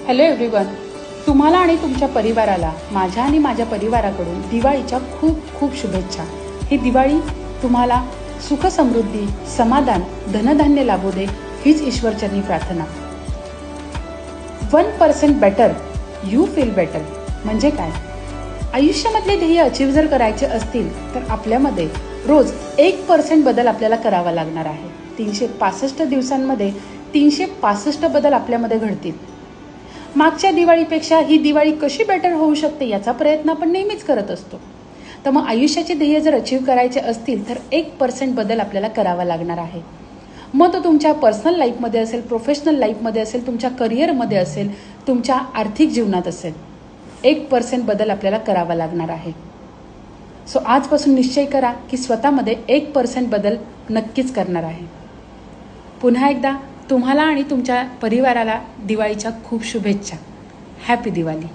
Hello everyone, तुम्हाला आणि तुमच्या परिवाराला माझ्या आणि माझ्या परिवाराकडून दिवाळीच्या खूप खूप शुभेच्छा। ही दिवाळी तुम्हाला सुख समृद्धी, समाधान, धनधान्य लाभू दे हीच ईश्वरचरणी प्रार्थना। 1% बेटर यू फील बेटर म्हणजे काय? आयुष्यामधले ध्येय अचीव जर करायचे असतील तर आपल्यामध्ये रोज 1% बदल आपल्याला करावा लागणार आहे। 365 दिवसांमध्ये 365 बदल आपल्यामध्ये घडतील। मागच्या दिवाळीपेक्षा ही दिवाळी कशी बेटर होऊ शकते याचा प्रयत्न आपण नेहमीच करत असतो। तर मग आयुष्याचे ध्येय जर अचीव करायचे असतील तर 1% बदल आपल्याला करावा लागणार आहे। मग तो तुमच्या पर्सनल लाईफमध्ये असेल, प्रोफेशनल लाईफमध्ये असेल, तुमच्या करिअरमध्ये असेल, तुमच्या आर्थिक जीवनात असेल, 1% बदल आपल्याला करावा लागणार आहे। सो आजपासून निश्चय करा की स्वतःमध्ये 1% बदल नक्कीच करणार आहे। पुन्हा एकदा तुम्हाला आणि तुमच्या परिवाराला दिवाळीच्या खूप शुभेच्छा। हॅपी दिवाळी।